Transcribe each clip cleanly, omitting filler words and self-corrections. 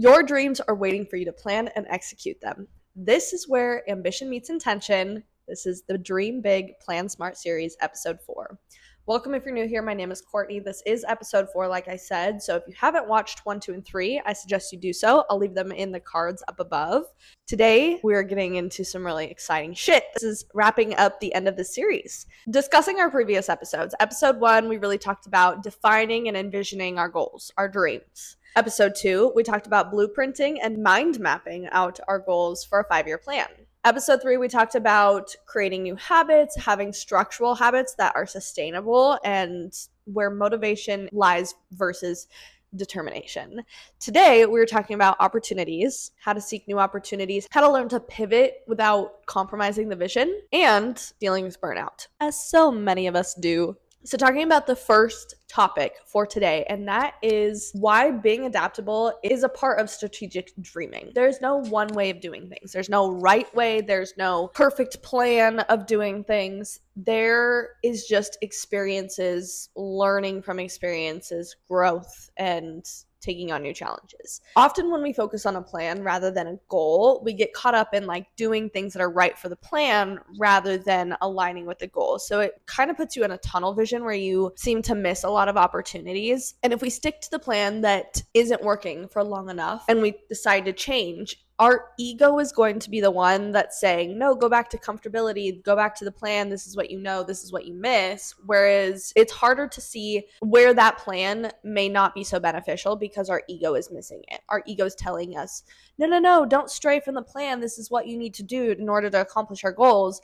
Your dreams are waiting for you to plan and execute them. This is where ambition meets intention. This is the Dream Big, Plan Smart series, episode 4. Welcome if you're new here. My name is Courtney. This is episode 4, like I said. So if you haven't watched 1, 2, and 3, I suggest you do so. I'll leave them in the cards up above. Today, we're getting into some really exciting shit. This is wrapping up the end of the series. Discussing our previous episodes. Episode 1, we really talked about defining and envisioning our goals, our dreams. Episode 2, we talked about blueprinting and mind mapping out our goals for a 5-year plan. Episode 3, we talked about creating new habits, having structural habits that are sustainable, and where motivation lies versus determination. Today, we're talking about opportunities, how to seek new opportunities, how to learn to pivot without compromising the vision, and dealing with burnout, as so many of us do. So talking about the first topic for today, and that is why being adaptable is a part of strategic dreaming. There's no one way of doing things. There's no right way. There's no perfect plan of doing things. There is just experiences, learning from experiences, growth, and taking on new challenges. Often when we focus on a plan rather than a goal, we get caught up in doing things that are right for the plan rather than aligning with the goal. So it kind of puts you in a tunnel vision where you seem to miss a lot of opportunities. And if we stick to the plan that isn't working for long enough and we decide to change, our ego is going to be the one that's saying, no, go back to comfortability, go back to the plan. This is what you know, this is what you miss. Whereas it's harder to see where that plan may not be so beneficial because our ego is missing it. Our ego is telling us, no, don't stray from the plan. This is what you need to do in order to accomplish our goals.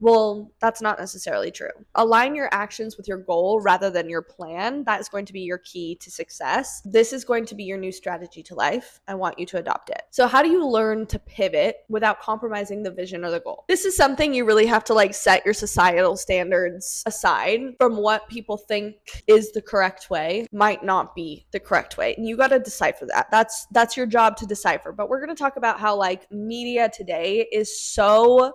Well, that's not necessarily true. Align your actions with your goal rather than your plan. That is going to be your key to success. This is going to be your new strategy to life. I want you to adopt it. So how do you learn to pivot without compromising the vision or the goal? This is something you really have to set your societal standards aside from what people think is the correct way might not be the correct way. And you got to decipher that. That's your job to decipher. But we're going to talk about how media today is so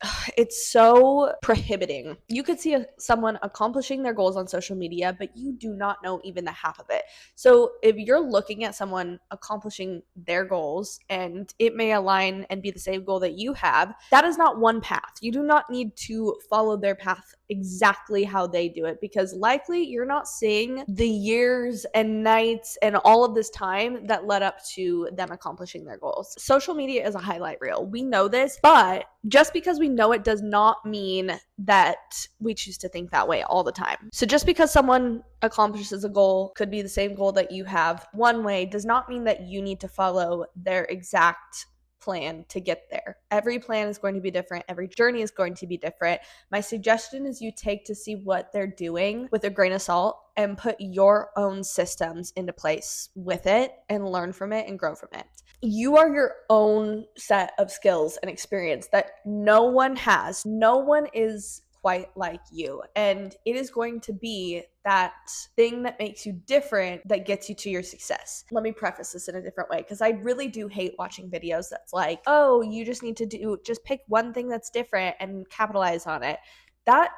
prohibiting. You could see someone accomplishing their goals on social media, but you do not know even the half of it. So if you're looking at someone accomplishing their goals and it may align and be the same goal that you have, that is not one path. You do not need to follow their path exactly how they do it, because likely you're not seeing the years and nights and all of this time that led up to them accomplishing their goals. Social media is a highlight reel. We know this, but just because we know it does not mean that we choose to think that way all the time. So just because someone accomplishes a goal, could be the same goal that you have one way, does not mean that you need to follow their exact plan to get there. Every plan is going to be different. Every journey is going to be different. My suggestion is you take to see what they're doing with a grain of salt and put your own systems into place with it and learn from it and grow from it. You are your own set of skills and experience that no one has. No one is quite like you. And it is going to be that thing that makes you different that gets you to your success. Let me preface this in a different way, because I really do hate watching videos that's like, oh, you just need to just pick one thing that's different and capitalize on it. That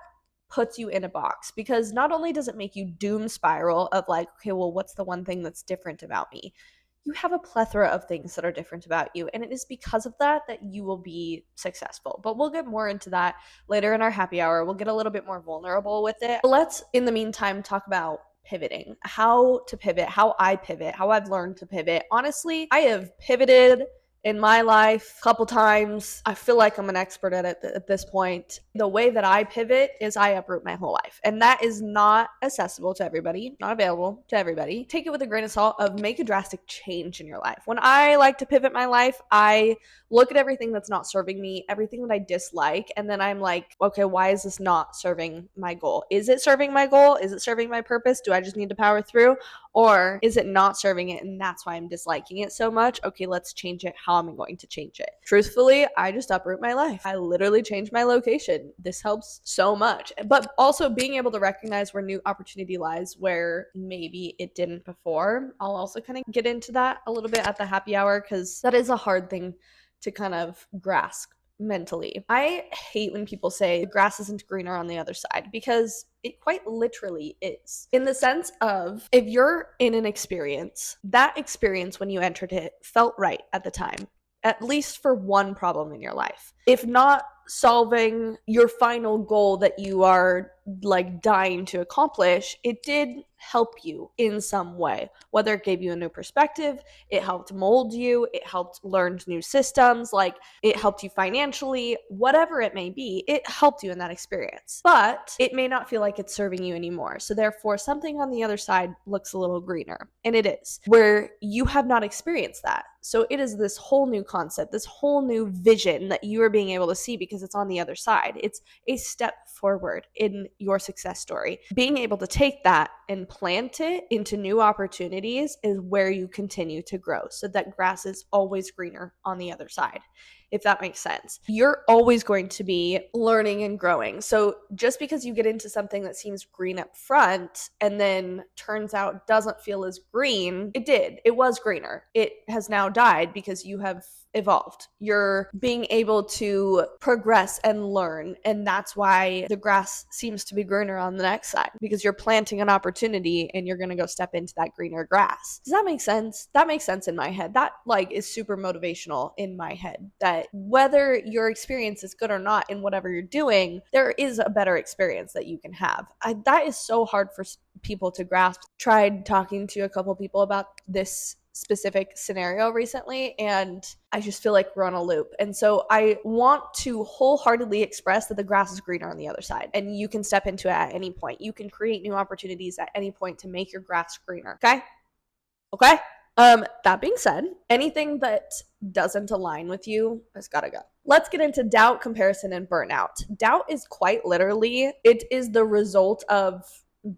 puts you in a box, because not only does it make you doom spiral of okay, well, what's the one thing that's different about me? You have a plethora of things that are different about you, and it is because of that you will be successful. But we'll get more into that later in our happy hour. We'll get a little bit more vulnerable with it. But let's, in the meantime, talk about pivoting, how to pivot, how I pivot, how I've learned to pivot. Honestly, I have pivoted in my life a couple times. I feel like I'm an expert at it at this point. The way that I pivot is I uproot my whole life. And that is not accessible to everybody, not available to everybody. Take it with a grain of salt of make a drastic change in your life. When I like to pivot my life, I look at everything that's not serving me, everything that I dislike, and then I'm like, okay, why is this not serving my goal? Is it serving my goal? Is it serving my purpose? Do I just need to power through? Or is it not serving it and that's why I'm disliking it so much? Okay, let's change it. How am I going to change it? Truthfully, I just uproot my life. I literally change my location. This helps so much. But also being able to recognize where new opportunity lies where maybe it didn't before. I'll also kind of get into that a little bit at the happy hour, because that is a hard thing to kind of grasp mentally. I hate when people say the grass isn't greener on the other side, because It quite literally is. In the sense of, if you're in an experience, that experience when you entered it felt right at the time, at least for one problem in your life. If not solving your final goal that you are like dying to accomplish, it did help you in some way. Whether it gave you a new perspective, it helped mold you, it helped learn new systems, like it helped you financially, whatever it may be, it helped you in that experience. But it may not feel like it's serving you anymore. So therefore, something on the other side looks a little greener. And it is, where you have not experienced that. So it is this whole new concept, this whole new vision that you are being able to see because it's on the other side. It's a step forward in your success story. Being able to take that and plant it into new opportunities is where you continue to grow, so that grass is always greener on the other side, if that makes sense. You're always going to be learning and growing. So just because you get into something that seems green up front and then turns out doesn't feel as green, it was greener. It has now died because you have evolved. You're being able to progress and learn, and that's why the grass seems to be greener on the next side, because you're planting an opportunity and you're going to go step into that greener grass. Does that make sense? That makes sense in my head. That like is super motivational in my head, that whether your experience is good or not in whatever you're doing, there is a better experience that you can have. That is so hard for people to grasp. Tried talking to a couple people about this specific scenario recently, and I just feel like we're on a loop. And so I want to wholeheartedly express that the grass is greener on the other side, and you can step into it at any point. You can create new opportunities at any point to make your grass greener. Okay. That being said, anything that doesn't align with you has got to go. Let's get into doubt, comparison, and burnout. Doubt is quite literally, it is the result of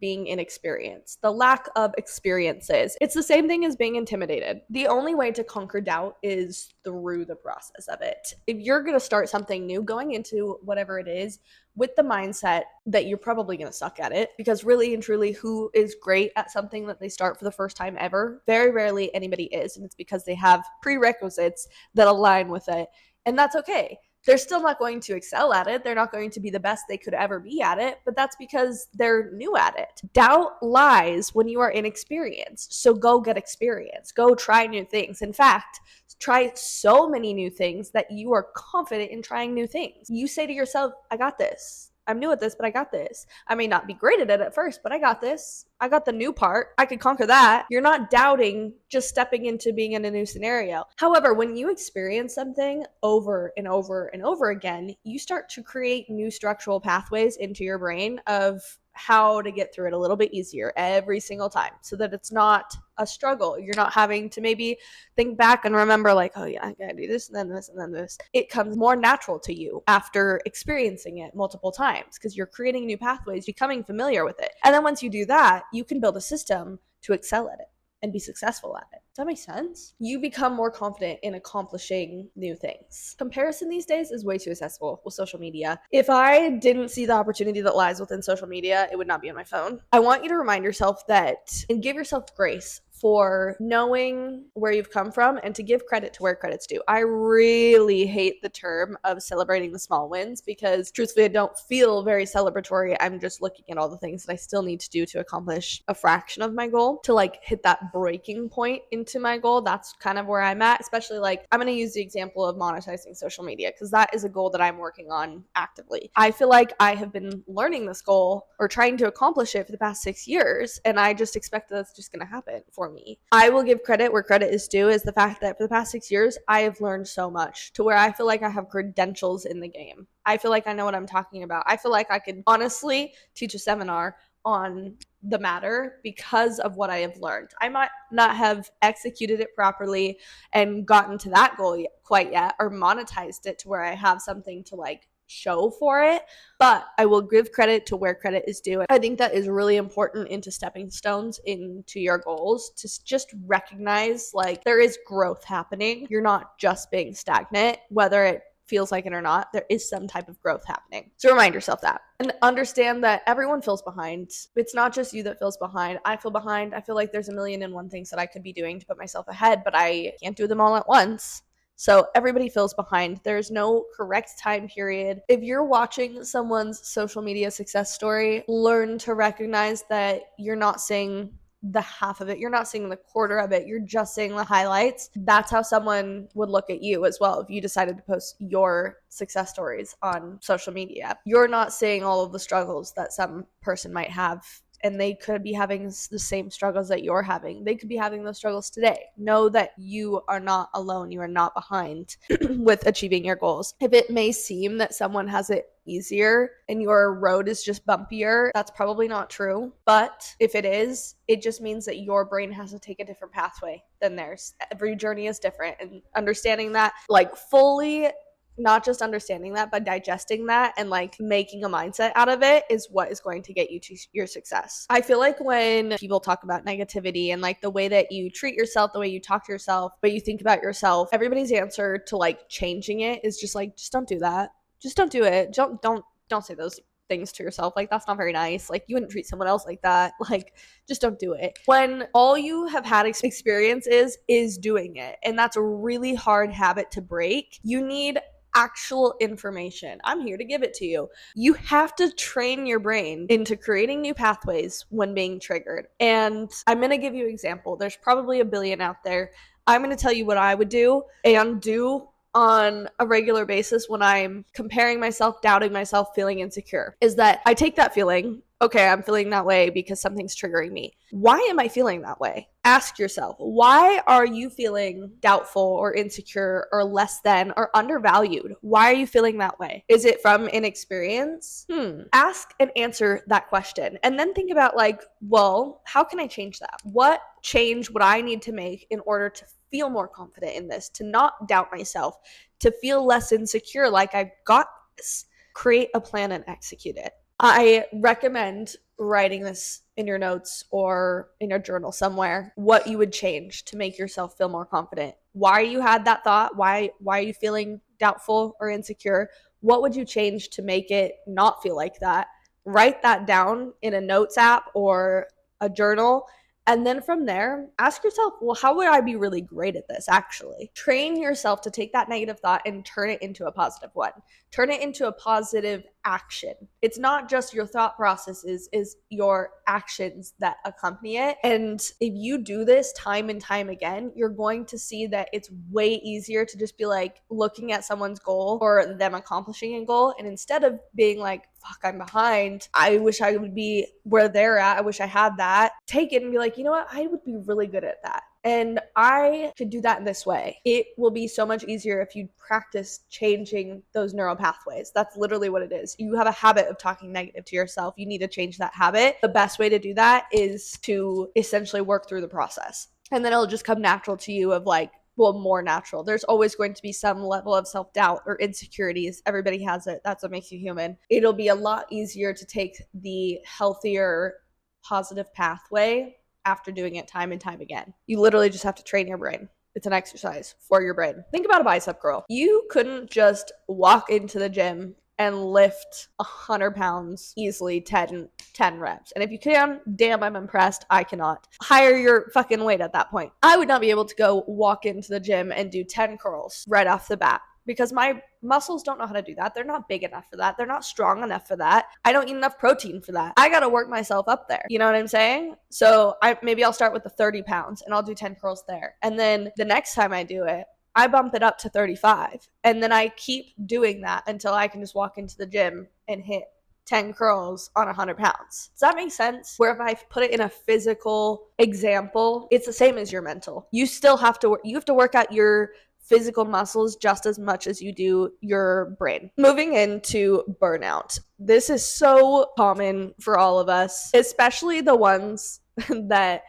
being inexperienced, the lack of experiences. It's the same thing as being intimidated. The only way to conquer doubt is through the process of it. If you're going to start something new, going into whatever it is with the mindset that you're probably going to suck at it, because really and truly, who is great at something that they start for the first time ever? Very rarely anybody is, and it's because they have prerequisites that align with it, and that's okay. They're still not going to excel at it. They're not going to be the best they could ever be at it, but that's because they're new at it. Doubt lies when you are inexperienced. So go get experience. Go try new things. In fact, try so many new things that you are confident in trying new things. You say to yourself, I got this. I'm new at this, but I got this. I may not be great at it at first, but I got this. I got the new part. I could conquer that. You're not doubting just stepping into being in a new scenario. However, when you experience something over and over and over again, you start to create new structural pathways into your brain of how to get through it a little bit easier every single time, so that it's not a struggle. You're not having to maybe think back and remember like, oh yeah, I gotta do this and then this and then this. It comes more natural to you after experiencing it multiple times, because you're creating new pathways, becoming familiar with it. And then once you do that, you can build a system to excel at it and be successful at it. Does that make sense? You become more confident in accomplishing new things. Comparison these days is way too accessible with social media. If I didn't see the opportunity that lies within social media, it would not be on my phone. I want you to remind yourself that and give yourself grace for knowing where you've come from and to give credit to where credit's due. I really hate the term of celebrating the small wins, because truthfully, I don't feel very celebratory. I'm just looking at all the things that I still need to do to accomplish a fraction of my goal, to like hit that breaking point into my goal. That's kind of where I'm at, especially like I'm going to use the example of monetizing social media, because that is a goal that I'm working on actively. I feel like I have been learning this goal or trying to accomplish it for the past 6 years, and I just expect that that's just going to happen for me. I will give credit where credit is due, is the fact that for the past 6 years, I have learned so much to where I feel like I have credentials in the game. I feel like I know what I'm talking about. I feel like I could honestly teach a seminar on the matter because of what I have learned. I might not have executed it properly and gotten to that goal quite yet, or monetized it to where I have something to like show for it, but I will give credit to where credit is due. I think that is really important into stepping stones into your goals, to just recognize like there is growth happening. You're not just being stagnant, whether it feels like it or not. There is some type of growth happening. So remind yourself that, and understand that everyone feels behind. It's not just you that feels behind. I feel behind. I feel like there's a million and one things that I could be doing to put myself ahead, but I can't do them all at once. So everybody feels behind. There's no correct time period. If you're watching someone's social media success story, learn to recognize that you're not seeing the half of it. You're not seeing the quarter of it. You're just seeing the highlights. That's how someone would look at you as well if you decided to post your success stories on social media. You're not seeing all of the struggles that some person might have, and they could be having the same struggles that you're having. They could be having those struggles today. Know that you are not alone. You are not behind with achieving your goals. If it may seem that someone has it easier and your road is just bumpier, that's probably not true. But if it is, it just means that your brain has to take a different pathway than theirs. Every journey is different, and understanding that, like, fully, not just understanding that, but digesting that and like making a mindset out of it is what is going to get you to your success. I feel like when people talk about negativity and like the way that you treat yourself, the way you talk to yourself, but you think about yourself, everybody's answer to like changing it is just like, just don't do that. Just don't do it. Don't say those things to yourself. Like, that's not very nice. Like, you wouldn't treat someone else like that. Like, just don't do it. When all you have had experience is doing it, and that's a really hard habit to break. You need actual information. I'm here to give it to you. You have to train your brain into creating new pathways when being triggered. And I'm going to give you an example. There's probably a billion out there. I'm going to tell you what I would do and do on a regular basis when I'm comparing myself, doubting myself, feeling insecure, is that I take that feeling, okay, I'm feeling that way because something's triggering me. Why am I feeling that way? Ask yourself, why are you feeling doubtful or insecure or less than or undervalued? Why are you feeling that way? Is it from inexperience? Ask and answer that question. And then think about like, well, how can I change that? What change would I need to make in order to feel more confident in this, to not doubt myself, to feel less insecure, like I've got this? Create a plan and execute it. I recommend writing this in your notes or in your journal somewhere, what you would change to make yourself feel more confident. Why you had that thought? Why are you feeling doubtful or insecure? What would you change to make it not feel like that? Write that down in a notes app or a journal. And then from there, ask yourself, well, how would I be really great at this actually? Train yourself to take that negative thought and turn it into a positive one. Turn it into a positive action. It's not just your thought processes, is your actions that accompany it. And if you do this time and time again, you're going to see that it's way easier to just be like looking at someone's goal or them accomplishing a goal. And instead of being like, fuck, I'm behind, I wish I would be where they're at, I wish I had that, take it and be like, you know what, I would be really good at that. And I could do that in this way. It will be so much easier if you practice changing those neural pathways. That's literally what it is. You have a habit of talking negative to yourself. You need to change that habit. The best way to do that is to essentially work through the process. And then it'll just come natural to you of like, well, more natural. There's always going to be some level of self-doubt or insecurities. Everybody has it. That's what makes you human. It'll be a lot easier to take the healthier, positive pathway after doing it time and time again. You literally just have to train your brain. It's an exercise for your brain. Think about a bicep curl. You couldn't just walk into the gym and lift 100 pounds easily, 10 reps. And if you can, damn, I'm impressed. I cannot. Higher your fucking weight at that point. I would not be able to go walk into the gym and do 10 curls right off the bat because my muscles don't know how to do that. They're not big enough for that. They're not strong enough for that. I don't eat enough protein for that. I got to work myself up there. You know what I'm saying? So maybe I'll start with the 30 pounds and I'll do 10 curls there. And then the next time I do it, I bump it up to 35. And then I keep doing that until I can just walk into the gym and hit 10 curls on 100 pounds. Does that make sense? Where if I put it in a physical example, it's the same as your mental. You still have to work out your physical muscles just as much as you do your brain. Moving into burnout. This is so common for all of us, especially the ones that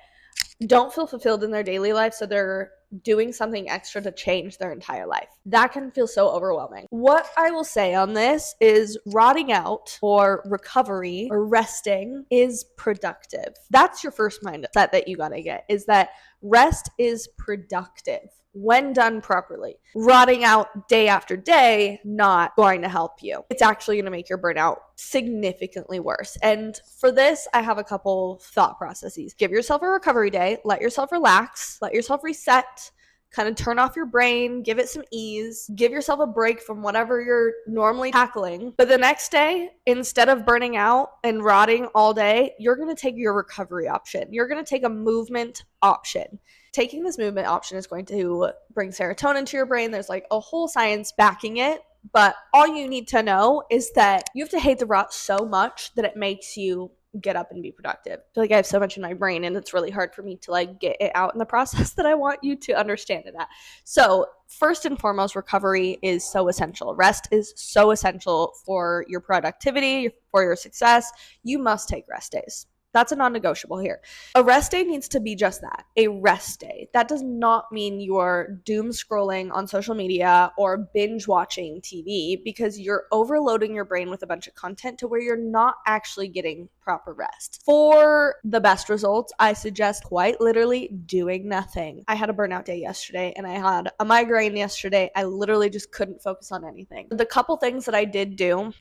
don't feel fulfilled in their daily life, so they're doing something extra to change their entire life. That can feel so overwhelming. What I will say on this is rotting out or recovery or resting is productive. That's your first mindset that you gotta get, is that rest is productive when done properly. Rotting out day after day, not going to help you. It's actually going to make your burnout significantly worse. And for this, I have a couple thought processes. Give yourself a recovery day, let yourself relax, let yourself reset, kind of turn off your brain, give it some ease, give yourself a break from whatever you're normally tackling. But the next day, instead of burning out and rotting all day, you're going to take your recovery option. You're going to take a movement option. Taking this movement option is going to bring serotonin to your brain. There's like a whole science backing it. But all you need to know is that you have to hate the rot so much that it makes you get up and be productive. I feel like I have so much in my brain and it's really hard for me to like get it out in the process that I want you to understand it at. So first and foremost, recovery is so essential. Rest is so essential for your productivity, for your success. You must take rest days. That's a non-negotiable here. A rest day needs to be just that, a rest day. That does not mean you're doom scrolling on social media or binge watching TV, because you're overloading your brain with a bunch of content to where you're not actually getting proper rest. For the best results, I suggest quite literally doing nothing. I had a burnout day yesterday and I had a migraine yesterday. I literally just couldn't focus on anything. The couple things that I did doom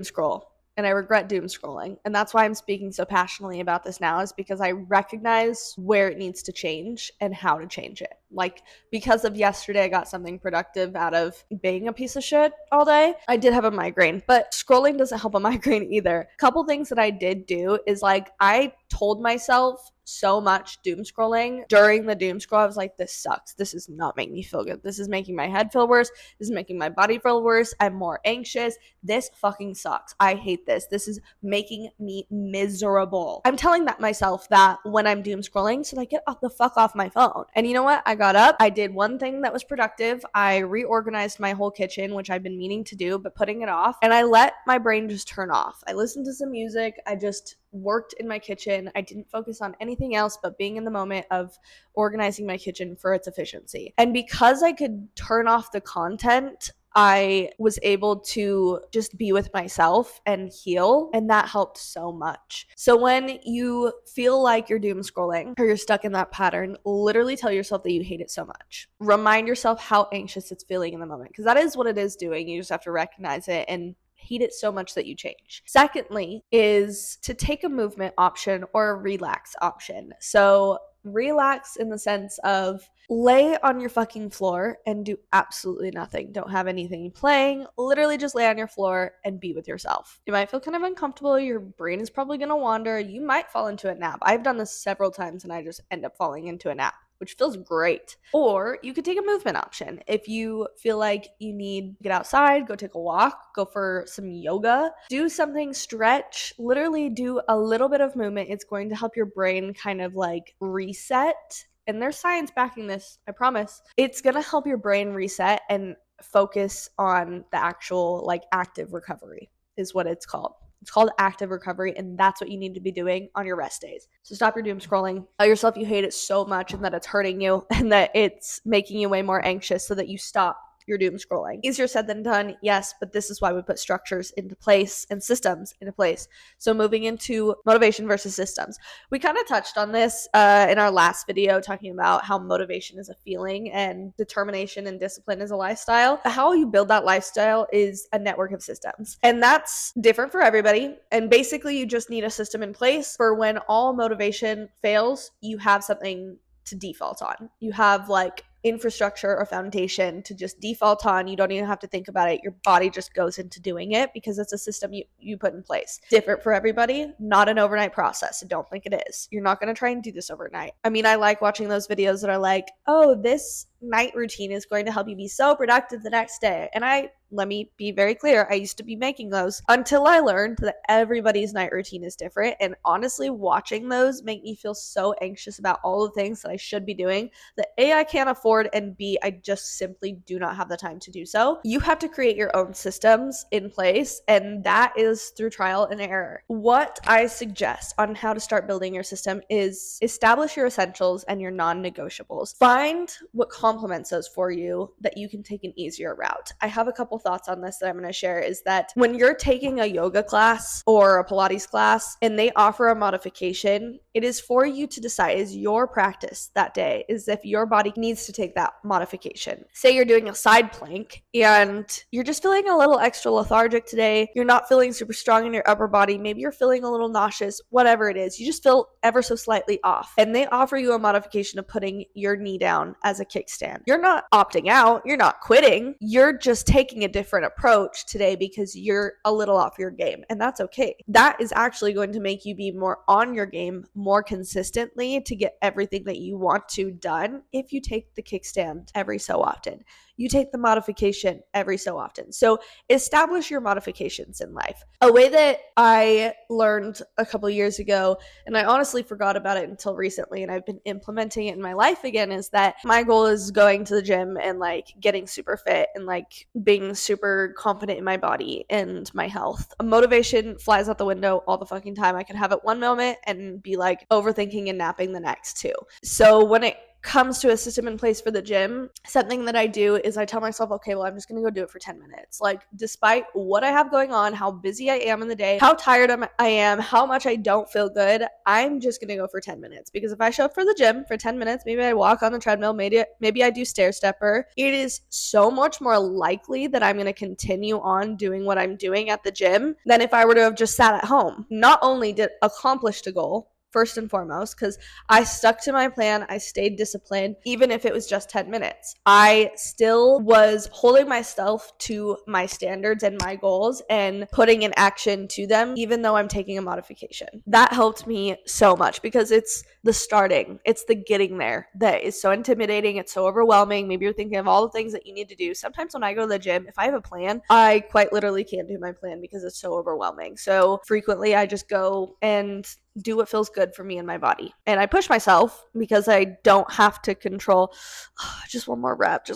scroll. And I regret doom scrolling. And that's why I'm speaking so passionately about this now, is because I recognize where it needs to change and how to change it. Like, because of yesterday, I got something productive out of being a piece of shit all day. I did have a migraine, but scrolling doesn't help a migraine either. A couple things that I did do is like, I told myself so much doom scrolling during the doom scroll. I was like, this sucks. This is not making me feel good. This is making my head feel worse. This is making my body feel worse. I'm more anxious. This fucking sucks. I hate this. This is making me miserable. I'm telling myself that when I'm doom scrolling, so like, get the fuck off my phone. And you know what? I got up. I did one thing that was productive. I reorganized my whole kitchen, which I've been meaning to do, but putting it off. And I let my brain just turn off. I listened to some music. I just worked in my kitchen. I didn't focus on anything else but being in the moment of organizing my kitchen for its efficiency. And because I could turn off the content, I was able to just be with myself and heal, and that helped so much. So when you feel like you're doom scrolling or you're stuck in that pattern, literally tell yourself that you hate it so much. Remind yourself how anxious it's feeling in the moment, because that is what it is doing. You just have to recognize it and hate it so much that you change. Secondly is to take a movement option or a relax option. So relax in the sense of lay on your fucking floor and do absolutely nothing. Don't have anything playing. Literally just lay on your floor and be with yourself. You might feel kind of uncomfortable. Your brain is probably going to wander. You might fall into a nap. I've done this several times and I just end up falling into a nap, which feels great. Or you could take a movement option. If you feel like you need to get outside, go take a walk, go for some yoga, do something, stretch, literally do a little bit of movement. It's going to help your brain kind of like reset. And there's science backing this, I promise. It's going to help your brain reset and focus on the actual like active recovery is what it's called. It's called active recovery, and that's what you need to be doing on your rest days. So stop your doom scrolling. Tell yourself you hate it so much and that it's hurting you and that it's making you way more anxious so that you stop your doom scrolling. Easier said than done, yes, but this is why we put structures into place and systems into place. So moving into motivation versus systems. We kind of touched on this in our last video, talking about how motivation is a feeling and determination and discipline is a lifestyle. How you build that lifestyle is a network of systems. And that's different for everybody. And basically you just need a system in place for when all motivation fails, you have something to default on. You have like infrastructure or foundation to just default on. You don't even have to think about it. Your body just goes into doing it because it's a system you put in place. Different for everybody, not an overnight process. So don't think it is. You're not going to try and do this overnight. I mean, I like watching those videos that are like, oh, this night routine is going to help you be so productive the next day. And let me be very clear, I used to be making those until I learned that everybody's night routine is different. And honestly, watching those make me feel so anxious about all the things that I should be doing that A, I can't afford, and B, I just simply do not have the time to do so. You have to create your own systems in place, and that is through trial and error. What I suggest on how to start building your system is establish your essentials and your non-negotiables. Find what complements those for you that you can take an easier route. I have a couple thoughts on this that I'm going to share is that when you're taking a yoga class or a Pilates class and they offer a modification, it is for you to decide, is your practice that day, is if your body needs to take that modification. Say you're doing a side plank and you're just feeling a little extra lethargic today. You're not feeling super strong in your upper body. Maybe you're feeling a little nauseous, whatever it is. You just feel ever so slightly off. And they offer you a modification of putting your knee down as a kickstand. kickstand. You're not opting out. You're not quitting. You're just taking a different approach today because you're a little off your game, and that's okay. That is actually going to make you be more on your game more consistently to get everything that you want to done if you take the kickstand every so often. You take the modification every so often. So establish your modifications in life. A way that I learned a couple years ago, and I honestly forgot about it until recently, and I've been implementing it in my life again, is that my goal is going to the gym and like getting super fit and like being super confident in my body and my health. Motivation flies out the window all the fucking time. I can have it one moment and be like overthinking and napping the next too. So when it comes to a system in place for the gym, something that I do is I tell myself, okay, well, I'm just going to go do it for 10 minutes. Like, despite what I have going on, how busy I am in the day, how tired I am, how much I don't feel good, I'm just going to go for 10 minutes. Because if I show up for the gym for 10 minutes, maybe I walk on the treadmill, maybe I do stair stepper, it is so much more likely that I'm going to continue on doing what I'm doing at the gym than if I were to have just sat at home. Not only did accomplish the goal, first and foremost, because I stuck to my plan. I stayed disciplined, even if it was just 10 minutes. I still was holding myself to my standards and my goals and putting in action to them, even though I'm taking a modification. That helped me so much because it's the starting, it's the getting there that is so intimidating. It's so overwhelming. Maybe you're thinking of all the things that you need to do. Sometimes when I go to the gym, if I have a plan, I quite literally can't do my plan because it's so overwhelming. So frequently I just go and do what feels good for me and my body. And I push myself because I don't have to control just one more rep.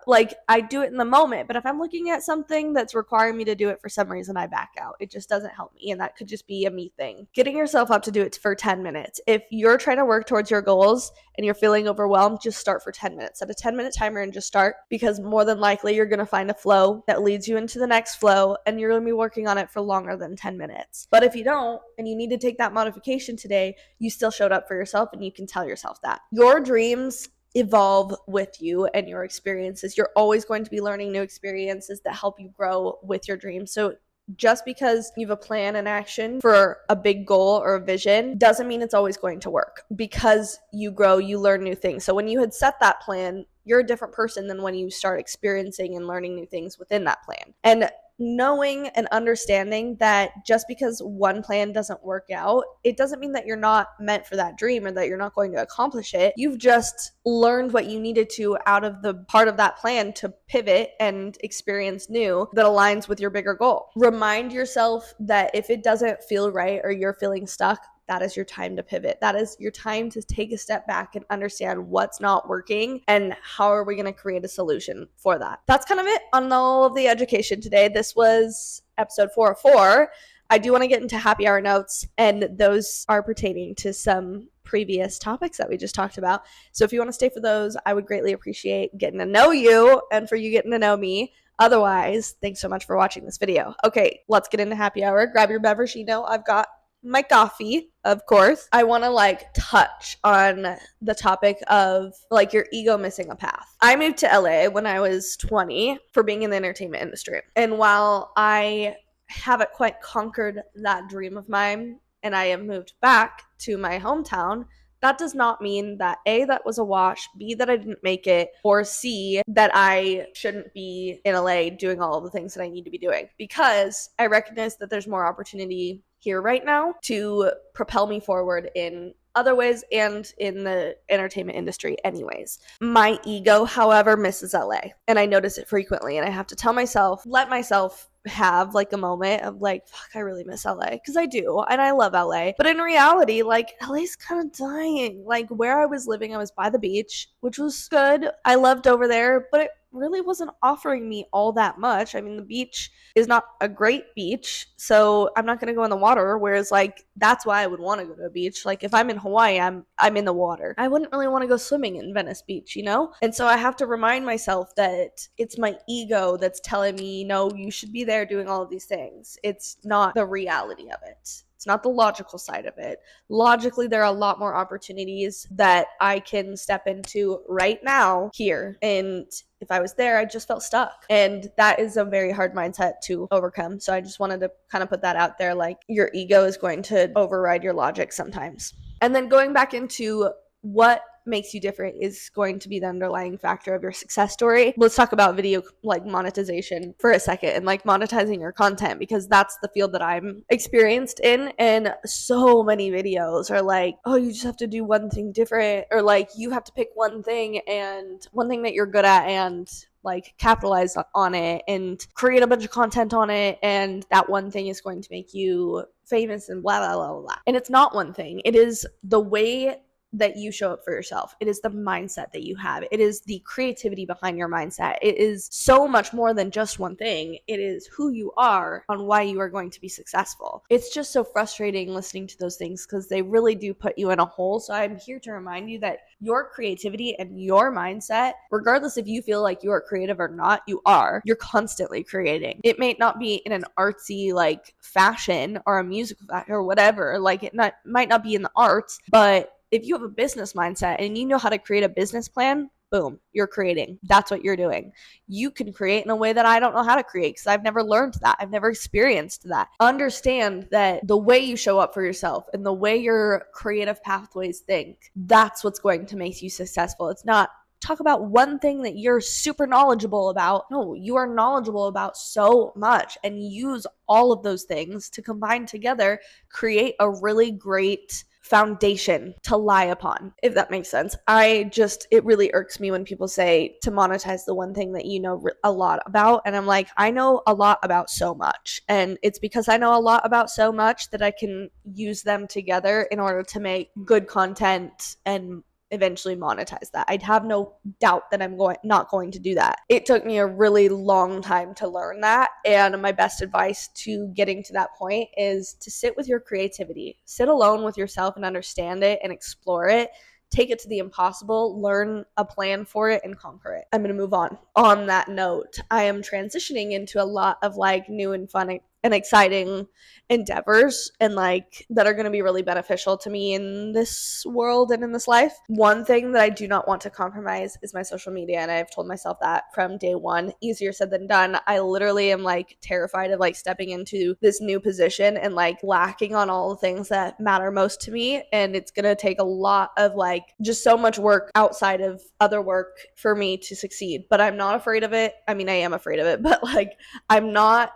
Like, I do it in the moment, but if I'm looking at something that's requiring me to do it for some reason, I back out. It just doesn't help me, and that could just be a me thing. Getting yourself up to do it for 10 minutes. If you're trying to work towards your goals and you're feeling overwhelmed, just start for 10 minutes. Set a 10-minute timer and just start, because more than likely you're going to find a flow that leads you into the next flow, and you're going to be working on it for longer than 10 minutes. But if you don't, and you need to take that modification today, you still showed up for yourself, and you can tell yourself that. Your dreams evolve with you and your experiences. You're always going to be learning new experiences that help you grow with your dreams. So just because you have a plan and action for a big goal or a vision doesn't mean it's always going to work. Because you grow, you learn new things. So when you had set that plan, you're a different person than when you start experiencing and learning new things within that plan. And knowing and understanding that just because one plan doesn't work out, it doesn't mean that you're not meant for that dream or that you're not going to accomplish it. You've just learned what you needed to out of the part of that plan to pivot and experience new that aligns with your bigger goal. Remind yourself that if it doesn't feel right or you're feeling stuck, that is your time to pivot. That is your time to take a step back and understand what's not working and how are we going to create a solution for that. That's kind of it on all of the education today. This was episode 404. I do want to get into happy hour notes, and those are pertaining to some previous topics that we just talked about. So if you want to stay for those, I would greatly appreciate getting to know you and for you getting to know me. Otherwise, thanks so much for watching this video. Okay, let's get into happy hour. Grab your beverage. You know, I've got my coffee, of course. I want to touch on the topic of your ego missing a path. I moved to LA when I was 20 for being in the entertainment industry. And while I haven't quite conquered that dream of mine and I have moved back to my hometown, that does not mean that A, that was a wash, B, that I didn't make it, or C, that I shouldn't be in LA doing all of the things that I need to be doing. Because I recognize that there's more opportunity here right now to propel me forward in other ways and in the entertainment industry anyways. My ego, however, misses LA, and I notice it frequently, and I have to tell myself, let myself have a moment of fuck, I really miss LA, because I do, and I love LA. But in reality, LA's kind of dying. Where I was living, I was by the beach, which was good. I loved over there, but it really wasn't offering me all that much. I mean, the beach is not a great beach, so I'm not going to go in the water, whereas that's why I would want to go to a beach. If I'm in Hawaii, I'm in the water. I wouldn't really want to go swimming in Venice Beach, you know? And so I have to remind myself that it's my ego that's telling me, no, you should be there doing all of these things. It's not the reality of it. It's not the logical side of it. Logically, there are a lot more opportunities that I can step into right now here. And if I was there, I just felt stuck. And that is a very hard mindset to overcome. So I just wanted to kind of put that out there. Your ego is going to override your logic sometimes. And then going back into what makes you different is going to be the underlying factor of your success story. Let's talk about video like monetization for a second, and like monetizing your content, because that's the field that I'm experienced in. And so many videos are like, oh, you just have to do one thing different, or like you have to pick one thing and one thing that you're good at and like capitalize on it and create a bunch of content on it, and that one thing is going to make you famous and blah blah blah blah. And it's not one thing. It is the way that you show up for yourself. It is the mindset that you have. It is the creativity behind your mindset. It is so much more than just one thing. It is who you are on why you are going to be successful. It's just so frustrating listening to those things because they really do put you in a hole. So I'm here to remind you that your creativity and your mindset, regardless if you feel like you are creative or not, you are. You're constantly creating. It may not be in an artsy like fashion or a musical fashion or whatever. Like might not be in the arts, but if you have a business mindset and you know how to create a business plan, boom, you're creating. That's what you're doing. You can create in a way that I don't know how to create because I've never learned that. I've never experienced that. Understand that the way you show up for yourself and the way your creative pathways think, that's what's going to make you successful. It's not talk about one thing that you're super knowledgeable about. No, you are knowledgeable about so much, and use all of those things to combine together, create a really great foundation to lie upon, if that makes sense. It really irks me when people say to monetize the one thing that you know a lot about. And I'm like, I know a lot about so much. And it's because I know a lot about so much that I can use them together in order to make good content and eventually monetize that. I'd have no doubt that I'm not going to do that. It took me a really long time to learn that, and my best advice to getting to that point is to sit with your creativity. Sit alone with yourself and understand it and explore it. Take it to the impossible, learn a plan for it, and conquer it. I'm going to move on. On that note, I am transitioning into a lot of like new and fun and exciting endeavors, and like that are going to be really beneficial to me in this world and in this life. One thing that I do not want to compromise is my social media, and I've told myself that from day one. Easier said than done. I literally am like terrified of like stepping into this new position and like lacking on all the things that matter most to me, and it's going to take a lot of like just so much work outside of other work for me to succeed. But I'm not afraid of it. I mean, I am afraid of it, but like I'm not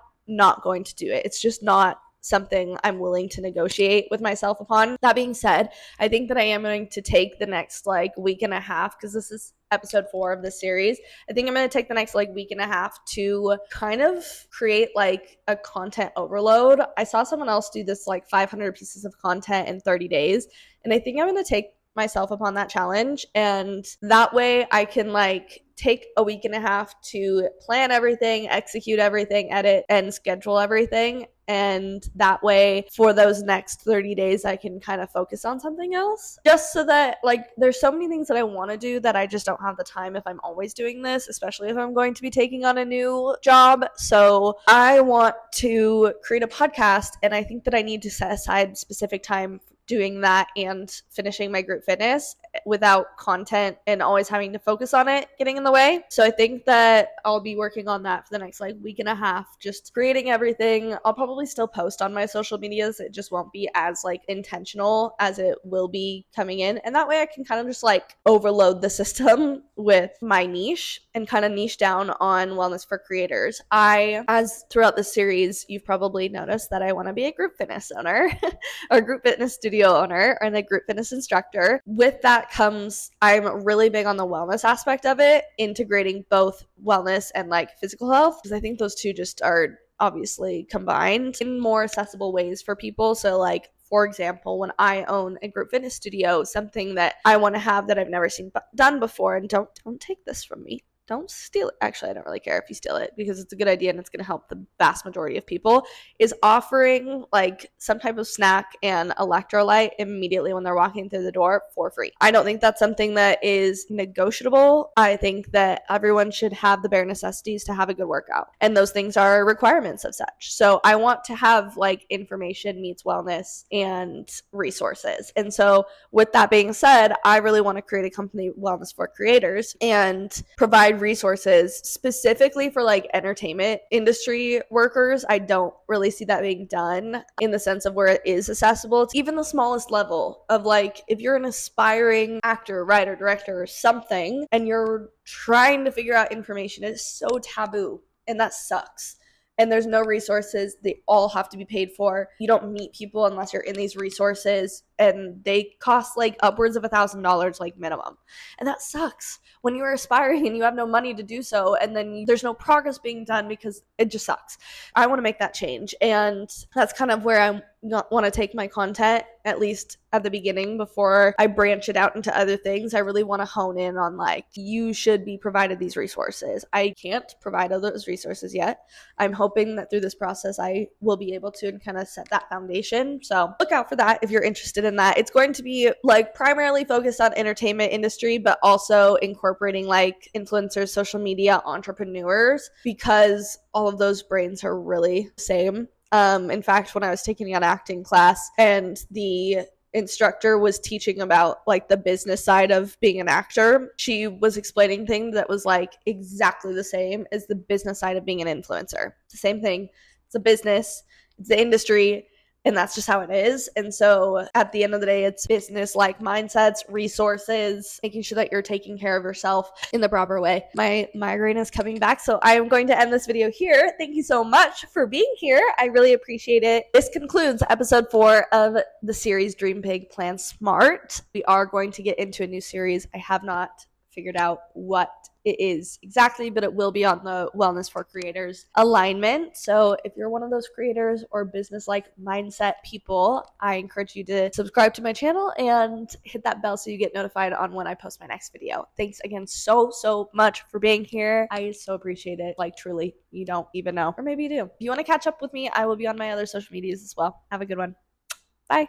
going to do it. It's just not something I'm willing to negotiate with myself upon. That being said, I think that I am going to take the next like week and a half, because this is episode 4 of this series. I think I'm going to take the next like week and a half to kind of create like a content overload. I saw someone else do this like 500 pieces of content in 30 days, and I think I'm going to take myself upon that challenge, and that way I can like take a week and a half to plan everything, execute everything, edit and schedule everything. And that way for those next 30 days, I can kind of focus on something else, just so that like there's so many things that I want to do that I just don't have the time if I'm always doing this, especially if I'm going to be taking on a new job. So I want to create a podcast, and I think that I need to set aside specific time doing that and finishing my group fitness without content and always having to focus on it getting in the way. So I think that I'll be working on that for the next like week and a half, just creating everything. I'll probably still post on my social medias. It just won't be as like intentional as it will be coming in. And that way I can kind of just like overload the system with my niche and kind of niche down on wellness for creators. As throughout this series, you've probably noticed that I want to be a group fitness owner or group fitness studio owner and a group fitness instructor. With that comes, I'm really big on the wellness aspect of it, integrating both wellness and like physical health, because I think those two just are obviously combined in more accessible ways for people. So like, for example, when I own a group fitness studio, something that I want to have that I've never seen done before, and don't take this from me, don't steal it. Actually, I don't really care if you steal it, because it's a good idea and it's going to help the vast majority of people, is offering like some type of snack and electrolyte immediately when they're walking through the door for free. I don't think that's something that is negotiable. I think that everyone should have the bare necessities to have a good workout, and those things are requirements of such. So I want to have like information meets wellness and resources. And so with that being said, I really want to create a company, Wellness for Creators, and provide provide resources specifically for like entertainment industry workers. I don't really see that being done in the sense of where it is accessible to even the smallest level of like, if you're an aspiring actor, writer, director, or something, and you're trying to figure out information, it's so taboo, and that sucks. And there's no resources. They all have to be paid for. You don't meet people unless you're in these resources, and they cost like upwards of $1,000 like minimum. And that sucks when you're aspiring and you have no money to do so, and then there's no progress being done because it just sucks. I want to make that change, and that's kind of where I want to take my content, at least at the beginning, before I branch it out into other things. I really want to hone in on like, you should be provided these resources. I can't provide those resources yet. I'm hoping that through this process I will be able to and kind of set that foundation. So look out for that if you're interested in that. It's going to be like primarily focused on entertainment industry, but also incorporating like influencers, social media, entrepreneurs, because all of those brains are really the same. In fact, when I was taking an acting class and the instructor was teaching about like the business side of being an actor, she was explaining things that was like exactly the same as the business side of being an influencer. It's the same thing. It's a business, it's the industry, and that's just how it is. And so at the end of the day, it's business like mindsets, resources, making sure that you're taking care of yourself in the proper way. My migraine is coming back, so I am going to end this video here. Thank you so much for being here. I really appreciate it. This concludes episode 4 of the series Dream Big, Plan Smart. We are going to get into a new series. I have not figured out what it is exactly, but it will be on the Wellness for Creators alignment. So if you're one of those creators or business-like mindset people, I encourage you to subscribe to my channel and hit that bell so you get notified on when I post my next video. Thanks again so much for being here. I so appreciate it. Like, truly, you don't even know. Or maybe you do. If you want to catch up with me, I will be on my other social medias as well. Have a good one. Bye.